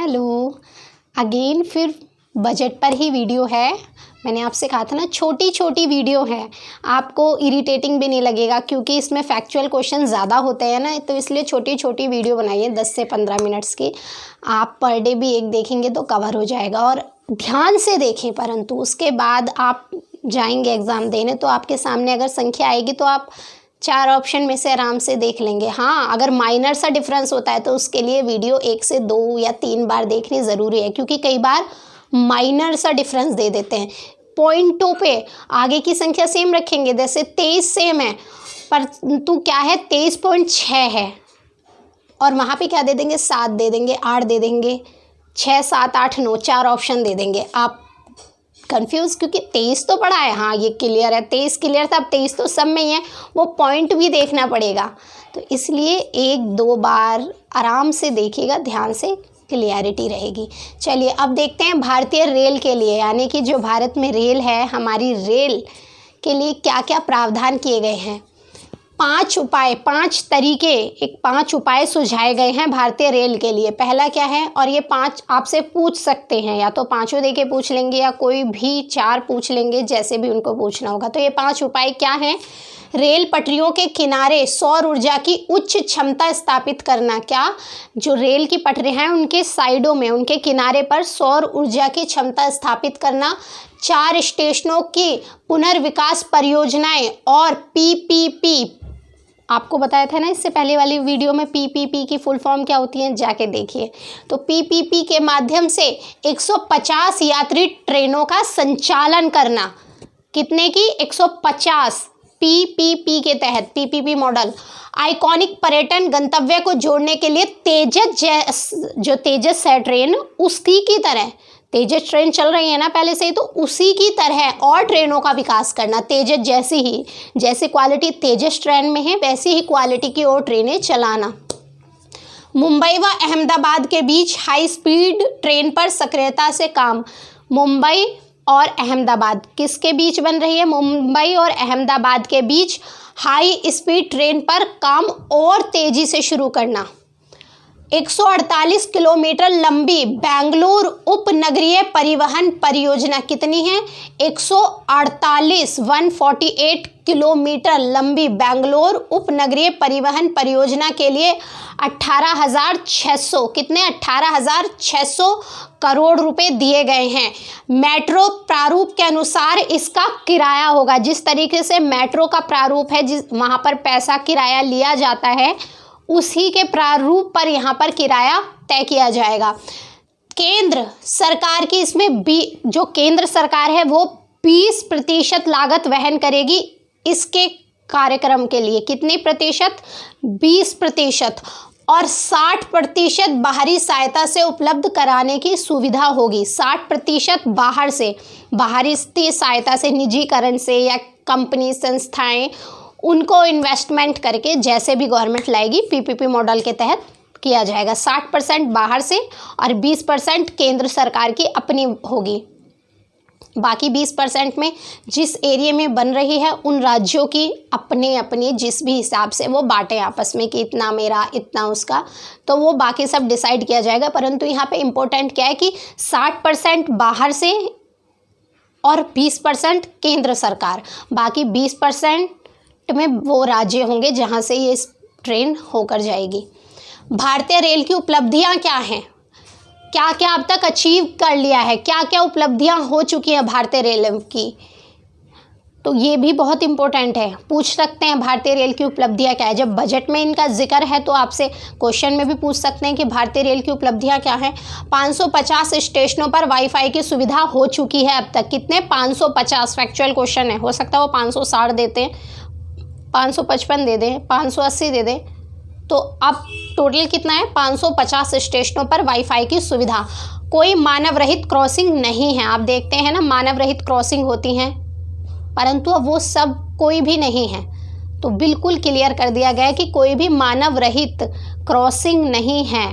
Hello again फिर budget पर ही video है। मैंने आपसे कहा था ना छोटी छोटी वीडियो है, आपको इरिटेटिंग भी नहीं लगेगा क्योंकि इसमें फैक्चुअल क्वेश्चन ज़्यादा होते हैं ना, तो इसलिए छोटी छोटी वीडियो बनाइए 10 से 15 मिनट्स की। आप पर डे भी एक देखेंगे तो कवर हो जाएगा और ध्यान से देखें, परंतु उसके बाद आप जाएंगे एग्ज़ाम देने तो आपके सामने अगर संख्या आएगी तो आप 4 ऑप्शन में से आराम से देख लेंगे। हाँ, अगर माइनर सा डिफरेंस होता है तो उसके लिए वीडियो 1 से 2 या 3 बार देखनी ज़रूरी है, क्योंकि कई बार माइनर सा डिफरेंस दे देते हैं। पॉइंटों पे आगे की संख्या सेम रखेंगे, जैसे 23 सेम है परंतु क्या है 23.6 है, और वहाँ पे क्या दे देंगे 7 दे देंगे, 8 दे देंगे, 6 7 8 9 4 ऑप्शन दे देंगे। आप कंफ्यूज क्योंकि 23 तो पढ़ा है, हाँ ये क्लियर है, 23 क्लियर था, अब 23 तो सब में ही है, वो पॉइंट भी देखना पड़ेगा। तो इसलिए 1-2 बार आराम से देखिएगा, ध्यान से, क्लियरिटी रहेगी। चलिए अब देखते हैं भारतीय रेल के लिए, यानी कि जो भारत में रेल है, हमारी रेल के लिए क्या क्या प्रावधान किए गए हैं। 5 उपाय, 5 तरीके, 5 उपाय सुझाए गए हैं भारतीय रेल के लिए। पहला क्या है, और ये 5 आपसे पूछ सकते हैं, या तो 5 दे के पूछ लेंगे या कोई भी 4 पूछ लेंगे, जैसे भी उनको पूछना होगा। तो ये 5 उपाय क्या हैं। रेल पटरियों के किनारे सौर ऊर्जा की उच्च क्षमता स्थापित करना। क्या, जो रेल की पटरियां हैं उनके साइडों में, उनके किनारे पर सौर ऊर्जा की क्षमता स्थापित करना। 4 स्टेशनों की पुनर्विकास परियोजनाएं और पीपीपी, आपको बताया था ना इससे पहले वाली वीडियो में पीपीपी की फुल फॉर्म क्या होती है, जाके देखिए। तो पीपीपी के माध्यम से 150 यात्री ट्रेनों का संचालन करना। कितने की, 150 पीपीपी के तहत, पीपीपी मॉडल। आइकॉनिक पर्यटन गंतव्य को जोड़ने के लिए तेजस है ट्रेन, उसकी की तरह, तेजस ट्रेन चल रही है ना पहले से ही, तो उसी की तरह और ट्रेनों का विकास करना। तेजस जैसी ही, जैसी क्वालिटी तेजस ट्रेन में है वैसी ही क्वालिटी की और ट्रेनें चलाना। मुंबई व अहमदाबाद के बीच हाई स्पीड ट्रेन पर सक्रियता से काम। मुंबई और अहमदाबाद किसके बीच बन रही है, मुंबई और अहमदाबाद के बीच हाई स्पीड ट्रेन पर काम और तेजी से शुरू करना। 148 किलोमीटर लंबी बेंगलुरु उपनगरीय परिवहन परियोजना। कितनी है, 148 किलोमीटर लंबी बेंगलुरु उपनगरीय परिवहन परियोजना के लिए 18,600, कितने, 18,600 करोड़ रुपए दिए गए हैं। मेट्रो प्रारूप के अनुसार इसका किराया होगा, जिस तरीके से मेट्रो का प्रारूप है, जिस वहाँ पर पैसा किराया लिया जाता है, उसी के प्रारूप पर यहाँ पर किराया तय किया जाएगा। केंद्र सरकार की इसमें जो केंद्र सरकार है वो 20% लागत वहन करेगी इसके कार्यक्रम के लिए। कितनी प्रतिशत, 20%, और 60% बाहरी सहायता से उपलब्ध कराने की सुविधा होगी। 60% बाहर से, बाहरी सहायता से, निजीकरण से या कंपनी संस्थाएं, उनको इन्वेस्टमेंट करके जैसे भी गवर्नमेंट लाएगी पीपीपी मॉडल के तहत किया जाएगा। 60% बाहर से और 20% केंद्र सरकार की अपनी होगी। बाकी 20% में जिस एरिया में बन रही है उन राज्यों की अपने अपने जिस भी हिसाब से वो बांटे आपस में कि इतना मेरा इतना उसका, तो वो बाकी सब डिसाइड किया जाएगा। परंतु यहाँ पे इम्पोर्टेंट क्या है कि 60% बाहर से और 20% केंद्र सरकार, बाकी 20% में वो राज्य होंगे जहाँ से ये ट्रेन होकर जाएगी। भारतीय रेल की उपलब्धियाँ क्या हैं, क्या क्या अब तक अचीव कर लिया है, क्या क्या उपलब्धियां हो चुकी हैं भारतीय रेल की, तो ये भी बहुत इंपॉर्टेंट है। पूछ सकते हैं भारतीय रेल की उपलब्धियां क्या है, जब बजट में इनका जिक्र है तो आपसे क्वेश्चन में भी पूछ सकते हैं कि भारतीय रेल की उपलब्धियां क्या हैं। 550 स्टेशनों पर वाईफाई की सुविधा हो चुकी है अब तक। कितने, 550, फैक्चुअल क्वेश्चन है, हो सकता है वो 560 देते हैं, 555 दे दें, 580 दे दें, तो अब टोटल कितना है, 550 स्टेशनों पर वाईफाई की सुविधा। कोई मानव रहित क्रॉसिंग नहीं है। आप देखते हैं ना मानव रहित क्रॉसिंग होती हैं, परंतु अब वो सब कोई भी नहीं है, तो बिल्कुल क्लियर कर दिया गया है कि कोई भी मानव रहित क्रॉसिंग नहीं है।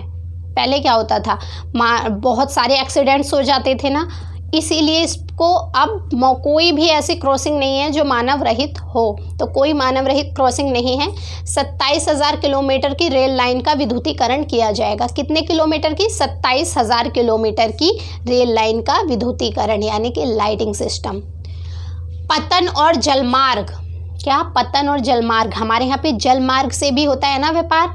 पहले क्या होता था, बहुत सारे एक्सीडेंट्स हो जाते थे ना, इसीलिए आपको अब कोई भी ऐसी क्रॉसिंग नहीं है जो मानव रहित हो, तो कोई मानव रहित क्रॉसिंग नहीं है। 27,000 किलोमीटर की रेल लाइन का विद्युतीकरण किया जाएगा। कितने किलोमीटर की? 27,000 किलोमीटर की रेल लाइन का विद्युतीकरण यानी कि लाइटिंग सिस्टम। पतन और जलमार्ग, क्या पतन और जलमार्ग, हमारे यहाँ पे जलमार्ग से भी होता है ना व्यापार,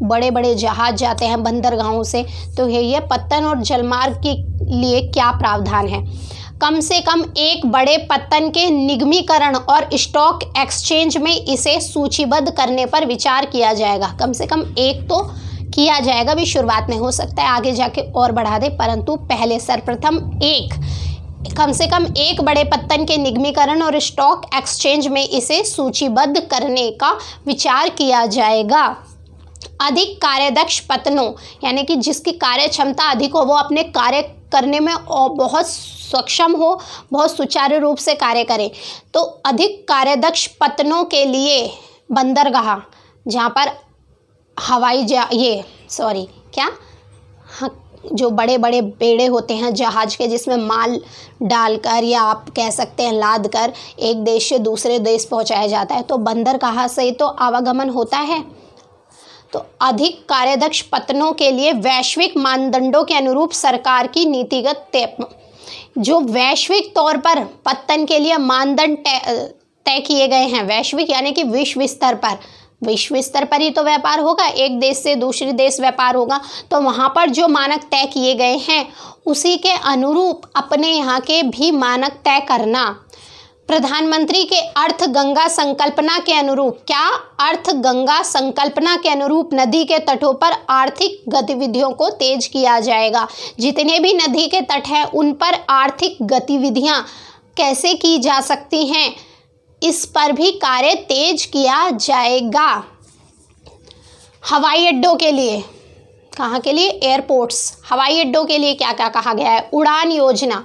बड़े बड़े जहाज जाते हैं बंदरगाहों से, तो ये पतन और जलमार्ग के लिए क्या प्रावधान है? कम से कम एक बड़े पत्तन के निगमीकरण और स्टॉक एक्सचेंज में इसे सूचीबद्ध करने पर विचार किया जाएगा। कम से कम एक तो किया जाएगा भी, शुरुआत में हो सकता है आगे जाके और बढ़ा दे, परंतु पहले सर्वप्रथम कम से कम एक बड़े पत्तन के निगमीकरण और स्टॉक एक्सचेंज में इसे सूचीबद्ध करने का विचार किया जाएगा। अधिक कार्यदक्ष पत्तनों यानी कि जिसकी कार्य क्षमता अधिक हो, वो अपने कार्य करने में बहुत सक्षम हो, बहुत सुचारू रूप से कार्य करे, तो अधिक कार्यदक्ष पत्तनों के लिए बंदरगाह, जहाँ पर जो बड़े बड़े बेड़े होते हैं जहाज के, जिसमें माल डालकर या आप कह सकते हैं लाद कर एक देश से दूसरे देश पहुंचाया जाता है, तो बंदरगाह से ही तो आवागमन होता है। तो अधिक कार्यदक्ष पत्तनों के लिए वैश्विक मानदंडों के अनुरूप सरकार की नीतिगत जो वैश्विक तौर पर पत्तन के लिए मानदंड तय किए गए हैं, वैश्विक यानी कि विश्व स्तर पर ही तो व्यापार होगा, एक देश से दूसरे देश व्यापार होगा, तो वहाँ पर जो मानक तय किए गए हैं उसी के अनुरूप अपने यहाँ के भी मानक तय करना। प्रधानमंत्री के अर्थ गंगा संकल्पना के अनुरूप, क्या अर्थ गंगा संकल्पना के अनुरूप नदी के तटों पर आर्थिक गतिविधियों को तेज किया जाएगा। जितने भी नदी के तट हैं उन पर आर्थिक गतिविधियां कैसे की जा सकती हैं, इस पर भी कार्य तेज किया जाएगा। हवाई अड्डों के लिए, कहाँ के लिए? एयरपोर्ट्स, हवाई अड्डों के लिए क्या क्या कहा गया है? उड़ान योजना,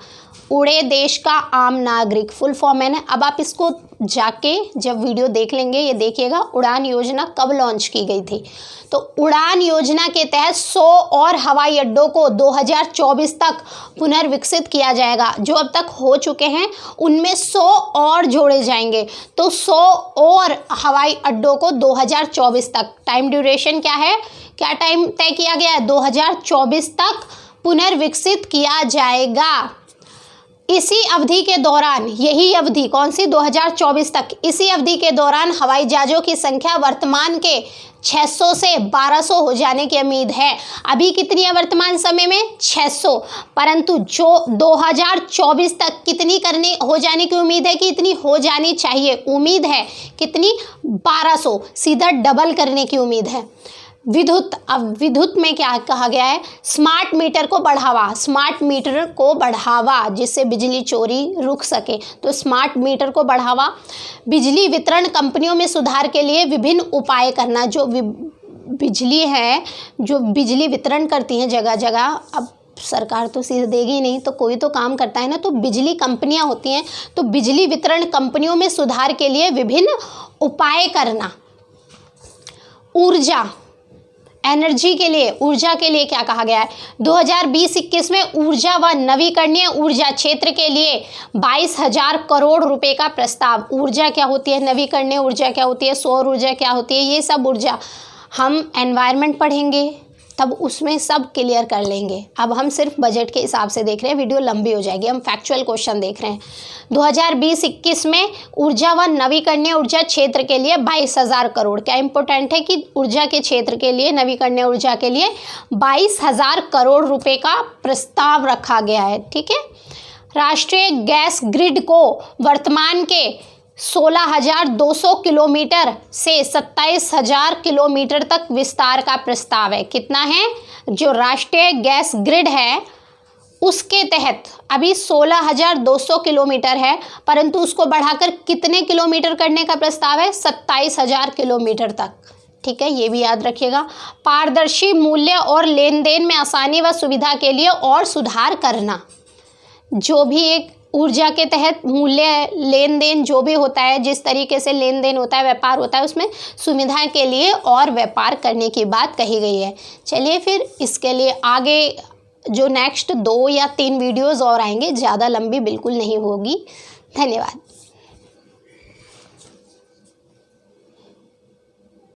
उड़े देश का आम नागरिक, फुल फॉर्म है ना। अब आप इसको जाके जब वीडियो देख लेंगे, ये देखिएगा उड़ान योजना कब लॉन्च की गई थी। तो उड़ान योजना के तहत 100 और हवाई अड्डों को 2024 तक पुनर्विकसित किया जाएगा। जो अब तक हो चुके हैं उनमें 100 और जोड़े जाएंगे, तो 100 और हवाई अड्डों को 2024 तक, टाइम ड्यूरेशन क्या है, क्या टाइम तय किया गया है? 2024 तक पुनर्विकसित किया जाएगा। इसी अवधि के दौरान, यही अवधि कौन सी? 2024 तक। इसी अवधि के दौरान हवाई जहाज़ों की संख्या वर्तमान के 600 से 1200 हो जाने की उम्मीद है। अभी कितनी है वर्तमान समय में? 600, परंतु जो 2024 तक कितनी हो जाने की उम्मीद है कि इतनी हो जानी चाहिए, उम्मीद है कितनी? 1200, सीधा डबल करने की उम्मीद है। विद्युत, अब विद्युत में क्या कहा गया है? स्मार्ट मीटर को बढ़ावा, स्मार्ट मीटर को बढ़ावा जिससे बिजली चोरी रुक सके, तो स्मार्ट मीटर को बढ़ावा। बिजली वितरण कंपनियों में सुधार के लिए विभिन्न उपाय करना। जो बिजली है, जो बिजली वितरण करती हैं जगह जगह, अब सरकार तो सीधे देगी नहीं, तो कोई तो काम करता है ना, तो बिजली कंपनियां होती हैं, तो बिजली वितरण कंपनियों में सुधार के लिए विभिन्न उपाय करना। ऊर्जा, एनर्जी के लिए, ऊर्जा के लिए क्या कहा गया है? 2020-21 में ऊर्जा व नवीकरणीय ऊर्जा क्षेत्र के लिए 22,000 करोड़ रुपए का प्रस्ताव। ऊर्जा क्या होती है, नवीकरणीय ऊर्जा क्या होती है, सौर ऊर्जा क्या होती है, ये सब ऊर्जा हम एनवायरनमेंट पढ़ेंगे तब उसमें सब क्लियर कर लेंगे। अब हम सिर्फ बजट के हिसाब से देख रहे हैं, वीडियो लंबी हो जाएगी, हम फैक्चुअल क्वेश्चन देख रहे हैं। 2020-21 में ऊर्जा व नवीकरणीय ऊर्जा क्षेत्र के लिए 22,000 करोड़। क्या इंपॉर्टेंट है कि ऊर्जा के क्षेत्र के लिए, नवीकरणीय ऊर्जा के लिए 22,000 करोड़ रुपए का प्रस्ताव रखा गया है। ठीक है। राष्ट्रीय गैस ग्रिड को वर्तमान के 16,200 किलोमीटर से 27,000 किलोमीटर तक विस्तार का प्रस्ताव है। कितना है? जो राष्ट्रीय गैस ग्रिड है उसके तहत अभी 16,200 किलोमीटर है, परंतु उसको बढ़ाकर कितने किलोमीटर करने का प्रस्ताव है? 27,000 किलोमीटर तक। ठीक है, ये भी याद रखिएगा। पारदर्शी मूल्य और लेन देन में आसानी व सुविधा के लिए और सुधार करना। जो भी एक ऊर्जा के तहत मूल्य, लेन देन जो भी होता है, जिस तरीके से लेन देन होता है, व्यापार होता है, उसमें सुविधा के लिए और व्यापार करने की बात कही गई है। चलिए फिर इसके लिए आगे जो नेक्स्ट 2 या 3 वीडियोज़ और आएंगे, ज़्यादा लंबी बिल्कुल नहीं होगी। धन्यवाद।